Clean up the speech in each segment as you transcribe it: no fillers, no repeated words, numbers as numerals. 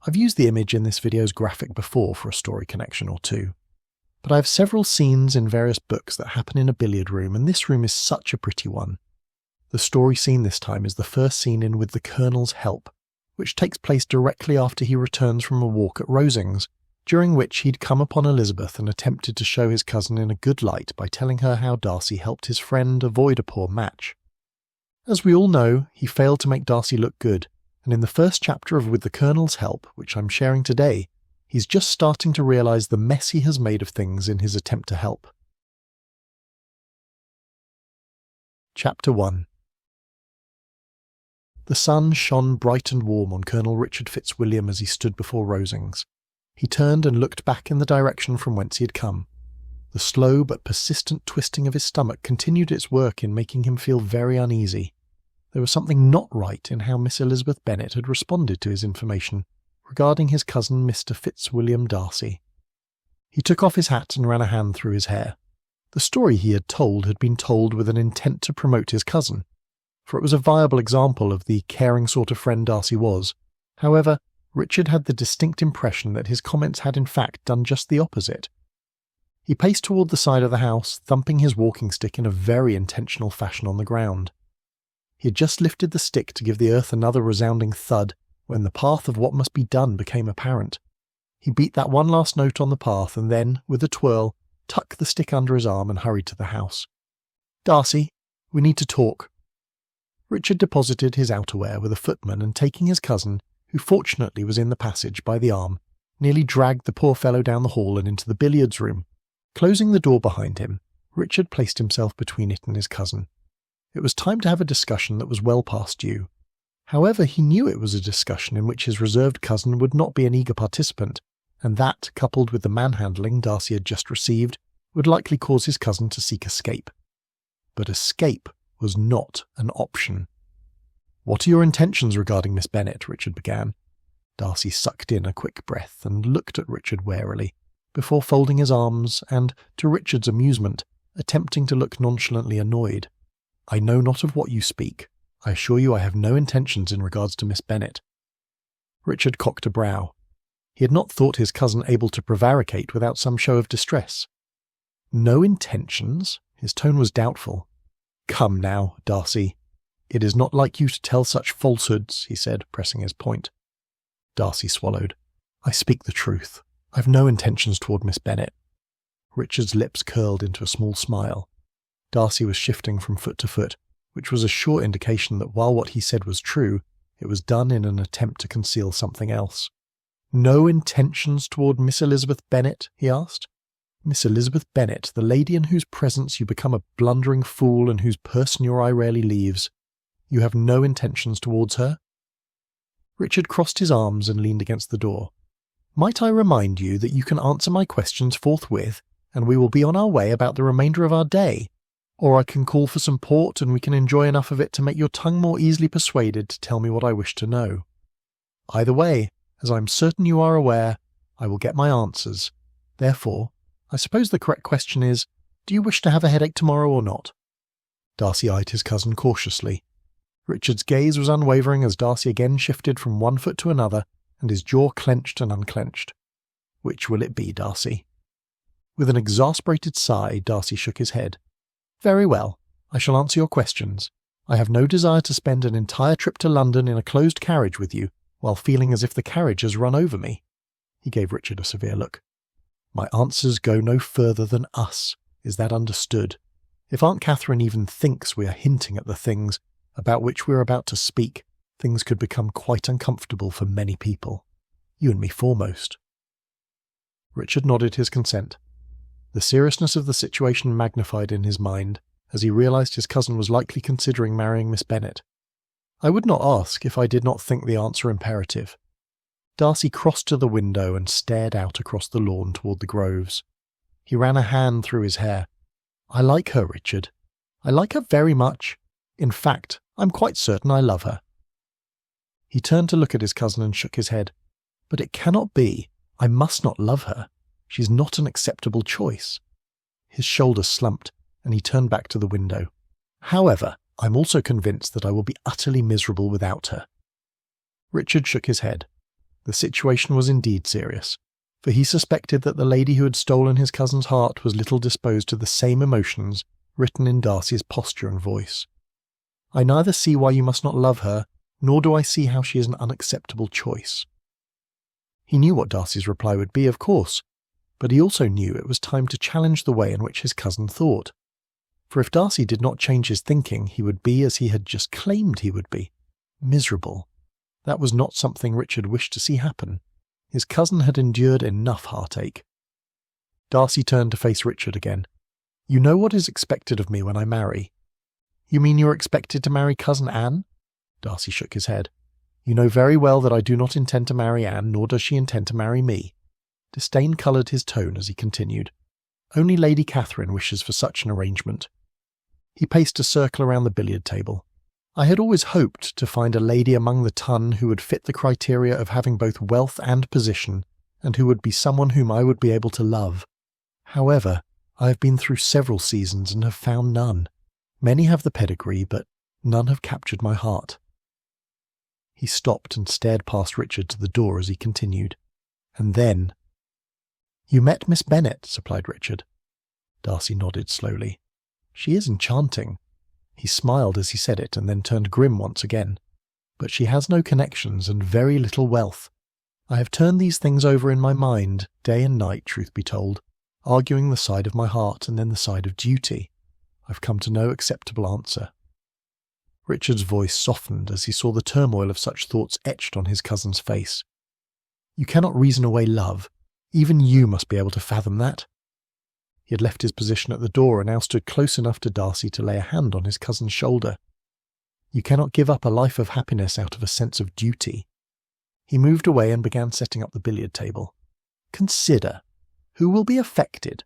I've used the image in this video's graphic before for a story connection or two, but I have several scenes in various books that happen in a billiard room, and this room is such a pretty one. The story scene this time is the first scene in With the Colonel's Help, which takes place directly after he returns from a walk at Rosings, during which he'd come upon Elizabeth and attempted to show his cousin in a good light by telling her how Darcy helped his friend avoid a poor match. As we all know, he failed to make Darcy look good, and in the first chapter of With the Colonel's Help, which I'm sharing today, he's just starting to realise the mess he has made of things in his attempt to help. Chapter 1. The sun shone bright and warm on Colonel Richard Fitzwilliam as he stood before Rosings. He turned and looked back in the direction from whence he had come. The slow but persistent twisting of his stomach continued its work in making him feel very uneasy. There was something not right in how Miss Elizabeth Bennet had responded to his information regarding his cousin Mr. Fitzwilliam Darcy. He took off his hat and ran a hand through his hair. The story he had been told with an intent to promote his cousin, for it was a viable example of the caring sort of friend Darcy was. However, Richard had the distinct impression that his comments had in fact done just the opposite. He paced toward the side of the house, thumping his walking stick in a very intentional fashion on the ground. He had just lifted the stick to give the earth another resounding thud when the path of what must be done became apparent. He beat that one last note on the path and then, with a twirl, tucked the stick under his arm and hurried to the house. "Darcy, we need to talk." Richard deposited his outerwear with a footman and, taking his cousin, who fortunately was in the passage, by the arm, nearly dragged the poor fellow down the hall and into the billiards room. Closing the door behind him, Richard placed himself between it and his cousin. It was time to have a discussion that was well past due. However, he knew it was a discussion in which his reserved cousin would not be an eager participant, and that, coupled with the manhandling Darcy had just received, would likely cause his cousin to seek escape. But escape was not an option. "What are your intentions regarding Miss Bennet?" Richard began. Darcy sucked in a quick breath and looked at Richard warily, before folding his arms and, to Richard's amusement, attempting to look nonchalantly annoyed. "I know not of what you speak. I assure you I have no intentions in regards to Miss Bennet." Richard cocked a brow. He had not thought his cousin able to prevaricate without some show of distress. "No intentions?" His tone was doubtful. "Come now, Darcy. It is not like you to tell such falsehoods," he said, pressing his point. Darcy swallowed. "I speak the truth. I have no intentions toward Miss Bennet." Richard's lips curled into a small smile. Darcy was shifting from foot to foot, which was a sure indication that while what he said was true, it was done in an attempt to conceal something else. "No intentions toward Miss Elizabeth Bennet?" he asked. "Miss Elizabeth Bennet, the lady in whose presence you become a blundering fool and whose person your eye rarely leaves. You have no intentions towards her?" Richard crossed his arms and leaned against the door. "Might I remind you that you can answer my questions forthwith, and we will be on our way about the remainder of our day? Or I can call for some port and we can enjoy enough of it to make your tongue more easily persuaded to tell me what I wish to know. Either way, as I am certain you are aware, I will get my answers. Therefore, I suppose the correct question is, do you wish to have a headache tomorrow or not?" Darcy eyed his cousin cautiously. Richard's gaze was unwavering as Darcy again shifted from one foot to another, and his jaw clenched and unclenched. "Which will it be, Darcy?" With an exasperated sigh, Darcy shook his head. "Very well, I shall answer your questions. I have no desire to spend an entire trip to London in a closed carriage with you, while feeling as if the carriage has run over me." He gave Richard a severe look. "My answers go no further than us. Is that understood? If Aunt Catherine even thinks we are hinting at the things about which we are about to speak, things could become quite uncomfortable for many people. You and me foremost." Richard nodded his consent. The seriousness of the situation magnified in his mind as he realised his cousin was likely considering marrying Miss Bennet. "I would not ask if I did not think the answer imperative." Darcy crossed to the window and stared out across the lawn toward the groves. He ran a hand through his hair. "I like her, Richard. I like her very much. In fact, I'm quite certain I love her." He turned to look at his cousin and shook his head. "But it cannot be. I must not love her. She's not an acceptable choice." His shoulders slumped, and he turned back to the window. "However, I'm also convinced that I will be utterly miserable without her." Richard shook his head. The situation was indeed serious, for he suspected that the lady who had stolen his cousin's heart was little disposed to the same emotions written in Darcy's posture and voice. "I neither see why you must not love her, nor do I see how she is an unacceptable choice." He knew what Darcy's reply would be, of course, but he also knew it was time to challenge the way in which his cousin thought. For if Darcy did not change his thinking, he would be, as he had just claimed he would be, miserable. That was not something Richard wished to see happen. His cousin had endured enough heartache. Darcy turned to face Richard again. "You know what is expected of me when I marry." "You mean you are expected to marry Cousin Anne?" Darcy shook his head. "You know very well that I do not intend to marry Anne, nor does she intend to marry me." Disdain coloured his tone as he continued. "Only Lady Catherine wishes for such an arrangement." He paced a circle around the billiard table. "I had always hoped to find a lady among the ton who would fit the criteria of having both wealth and position, and who would be someone whom I would be able to love. However, I have been through several seasons and have found none. Many have the pedigree, but none have captured my heart." He stopped and stared past Richard to the door as he continued. "And then—" "You met Miss Bennet," supplied Richard. Darcy nodded slowly. "She is enchanting." He smiled as he said it and then turned grim once again. "But she has no connections and very little wealth. I have turned these things over in my mind, day and night, truth be told, arguing the side of my heart and then the side of duty. I've come to no acceptable answer." Richard's voice softened as he saw the turmoil of such thoughts etched on his cousin's face. "You cannot reason away love. Even you must be able to fathom that." He had left his position at the door and now stood close enough to Darcy to lay a hand on his cousin's shoulder. "You cannot give up a life of happiness out of a sense of duty." He moved away and began setting up the billiard table. "Consider. Who will be affected?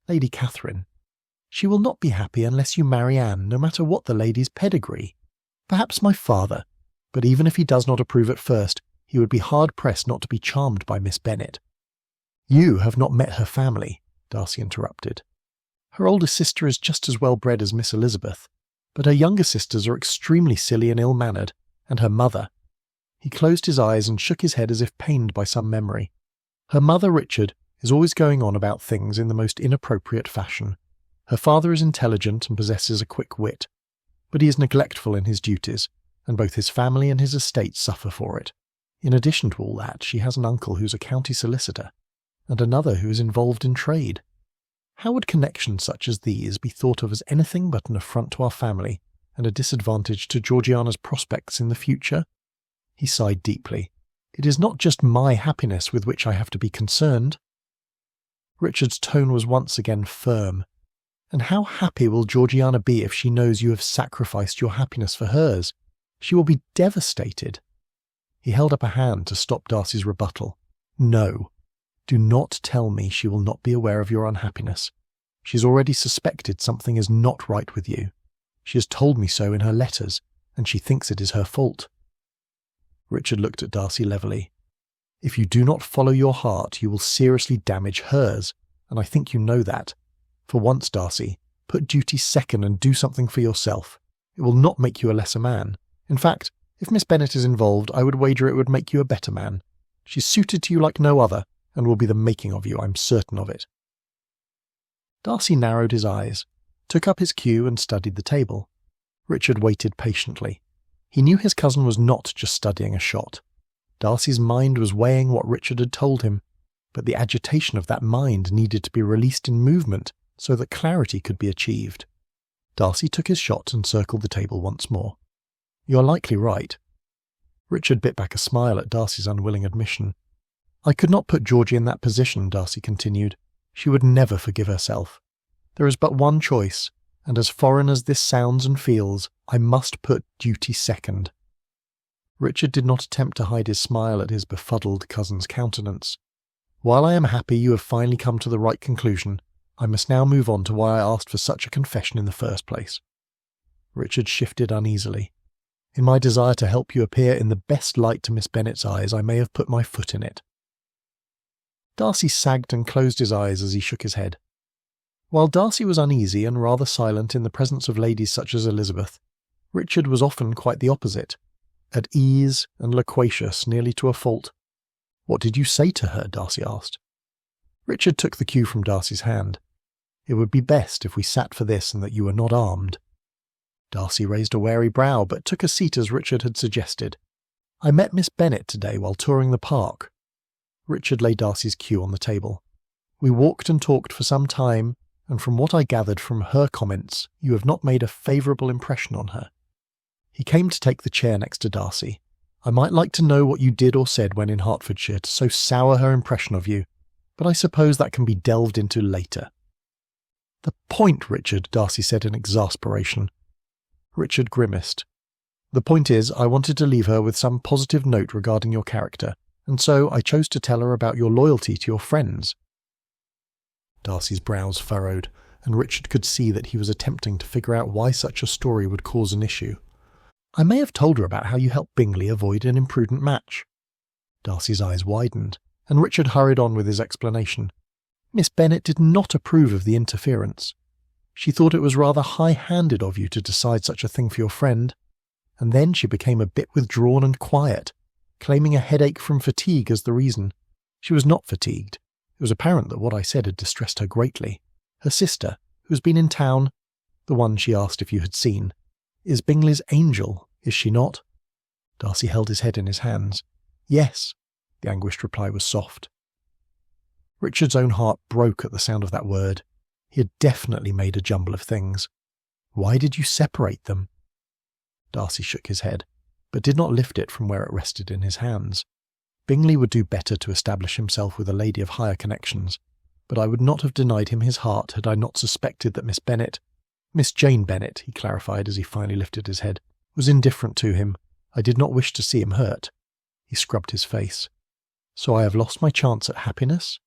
Lady Catherine. She will not be happy unless you marry Anne, no matter what the lady's pedigree. Perhaps my father, but even if he does not approve at first, he would be hard-pressed not to be charmed by Miss Bennet." "You have not met her family," Darcy interrupted. "Her older sister is just as well-bred as Miss Elizabeth, but her younger sisters are extremely silly and ill-mannered, and her mother—" He closed his eyes and shook his head as if pained by some memory. "Her mother, Richard, is always going on about things in the most inappropriate fashion. Her father is intelligent and possesses a quick wit, but he is neglectful in his duties, and both his family and his estate suffer for it. In addition to all that, she has an uncle who's a county solicitor, and another who is involved in trade. How would connections such as these be thought of as anything but an affront to our family and a disadvantage to Georgiana's prospects in the future?" He sighed deeply. "It is not just my happiness with which I have to be concerned." Richard's tone was once again firm. "And how happy will Georgiana be if she knows you have sacrificed your happiness for hers? She will be devastated." He held up a hand to stop Darcy's rebuttal. "No. Do not tell me she will not be aware of your unhappiness. She has already suspected something is not right with you. She has told me so in her letters, and she thinks it is her fault." Richard looked at Darcy levelly. "If you do not follow your heart, you will seriously damage hers, and I think you know that. For once, Darcy, put duty second and do something for yourself. It will not make you a lesser man. In fact, if Miss Bennet is involved, I would wager it would make you a better man. She's suited to you like no other, and will be the making of you, I'm certain of it." Darcy narrowed his eyes, took up his cue and studied the table. Richard waited patiently. He knew his cousin was not just studying a shot. Darcy's mind was weighing what Richard had told him, but the agitation of that mind needed to be released in movement so that clarity could be achieved. Darcy took his shot and circled the table once more. "You're likely right." Richard bit back a smile at Darcy's unwilling admission. "I could not put Georgie in that position," Darcy continued. "She would never forgive herself. There is but one choice, and as foreign as this sounds and feels, I must put duty second." Richard did not attempt to hide his smile at his befuddled cousin's countenance. "While I am happy you have finally come to the right conclusion, I must now move on to why I asked for such a confession in the first place." Richard shifted uneasily. "In my desire to help you appear in the best light to Miss Bennet's eyes, I may have put my foot in it." Darcy sagged and closed his eyes as he shook his head. While Darcy was uneasy and rather silent in the presence of ladies such as Elizabeth, Richard was often quite the opposite, at ease and loquacious nearly to a fault. "What did you say to her?" Darcy asked. Richard took the cue from Darcy's hand. "It would be best if we sat for this and that you were not armed." Darcy raised a wary brow, but took a seat as Richard had suggested. "I met Miss Bennet today while touring the park." Richard laid Darcy's cue on the table. "We walked and talked for some time, and from what I gathered from her comments, you have not made a favourable impression on her." He came to take the chair next to Darcy. "I might like to know what you did or said when in Hertfordshire to so sour her impression of you, but I suppose that can be delved into later." "The point, Richard," Darcy said in exasperation. Richard grimaced. "The point is, I wanted to leave her with some positive note regarding your character, and so I chose to tell her about your loyalty to your friends." Darcy's brows furrowed, and Richard could see that he was attempting to figure out why such a story would cause an issue. "I may have told her about how you helped Bingley avoid an imprudent match." Darcy's eyes widened, and Richard hurried on with his explanation. "Miss Bennet did not approve of the interference. She thought it was rather high-handed of you to decide such a thing for your friend, and then she became a bit withdrawn and quiet, claiming a headache from fatigue as the reason. She was not fatigued. It was apparent that what I said had distressed her greatly. Her sister, who has been in town, the one she asked if you had seen, is Bingley's angel, is she not?" Darcy held his head in his hands. "Yes." The anguished reply was soft. Richard's own heart broke at the sound of that word. He had definitely made a jumble of things. "Why did you separate them?" Darcy shook his head, but did not lift it from where it rested in his hands. Bingley would do better to establish himself with a lady of higher connections, but I would not have denied him his heart had I not suspected that Miss Jane Bennet, he clarified as he finally lifted his head, was indifferent to him. I did not wish to see him hurt. He scrubbed his face. "So I have lost my chance at happiness?"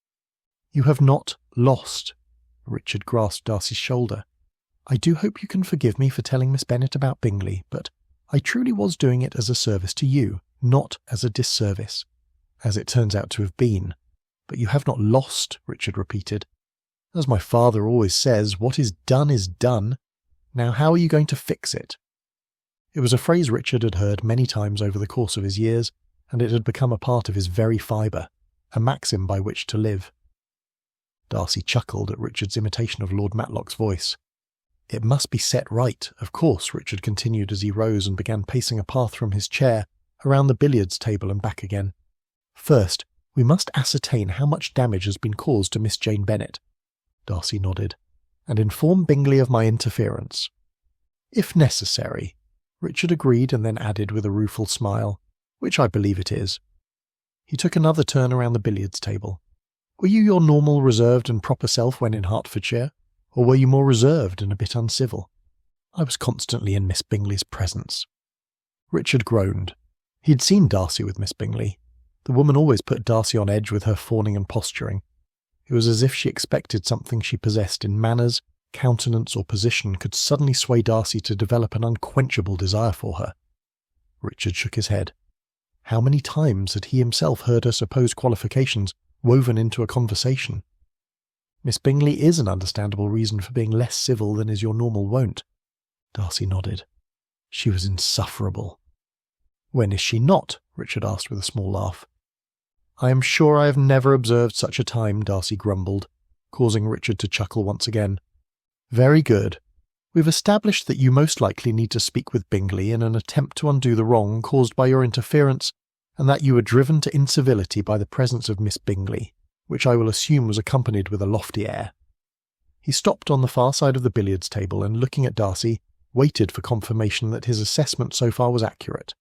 "You have not lost." Richard grasped Darcy's shoulder. "I do hope you can forgive me for telling Miss Bennet about Bingley, but I truly was doing it as a service to you, not as a disservice, as it turns out to have been." "But you have not lost," Richard repeated. "As my father always says, what is done is done. Now how are you going to fix it?" It was a phrase Richard had heard many times over the course of his years, and it had become a part of his very fibre, a maxim by which to live. Darcy chuckled at Richard's imitation of Lord Matlock's voice. "It must be set right, of course," Richard continued as he rose and began pacing a path from his chair, around the billiards table and back again. "First, we must ascertain how much damage has been caused to Miss Jane Bennet." Darcy nodded. "And inform Bingley of my interference." "If necessary," Richard agreed and then added with a rueful smile, "which I believe it is." He took another turn around the billiards table. "Were you your normal, reserved and proper self when in Hertfordshire, or were you more reserved and a bit uncivil?" "I was constantly in Miss Bingley's presence." Richard groaned. He had seen Darcy with Miss Bingley. The woman always put Darcy on edge with her fawning and posturing. It was as if she expected something she possessed in manners, countenance or position could suddenly sway Darcy to develop an unquenchable desire for her. Richard shook his head. How many times had he himself heard her supposed qualifications woven into a conversation? "Miss Bingley is an understandable reason for being less civil than is your normal wont." Darcy nodded. "She was insufferable." "When is she not?" Richard asked with a small laugh. "I am sure I have never observed such a time," Darcy grumbled, causing Richard to chuckle once again. "Very good. We've established that you most likely need to speak with Bingley in an attempt to undo the wrong caused by your interference, and that you were driven to incivility by the presence of Miss Bingley, which I will assume was accompanied with a lofty air." He stopped on the far side of the billiards table and, looking at Darcy, waited for confirmation that his assessment so far was accurate.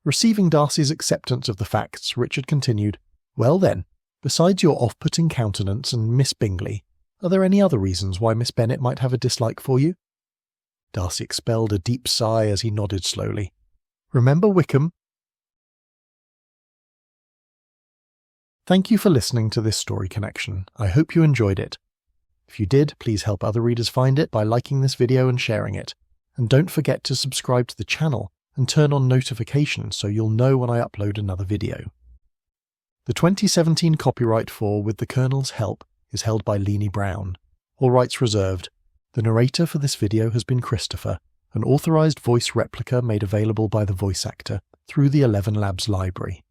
Receiving Darcy's acceptance of the facts, Richard continued, "Well then, besides your off-putting countenance and Miss Bingley, are there any other reasons why Miss Bennet might have a dislike for you?" Darcy expelled a deep sigh as he nodded slowly. "Remember Wickham?" Thank you for listening to this story connection. I hope you enjoyed it. If you did, please help other readers find it by liking this video and sharing it. And don't forget to subscribe to the channel and turn on notifications so you'll know when I upload another video. The 2017 copyright for With the Colonel's Help is held by Leanie Brown. All rights reserved. The narrator for this video has been Christopher, an authorized voice replica made available by the voice actor through the Elevenlabs library.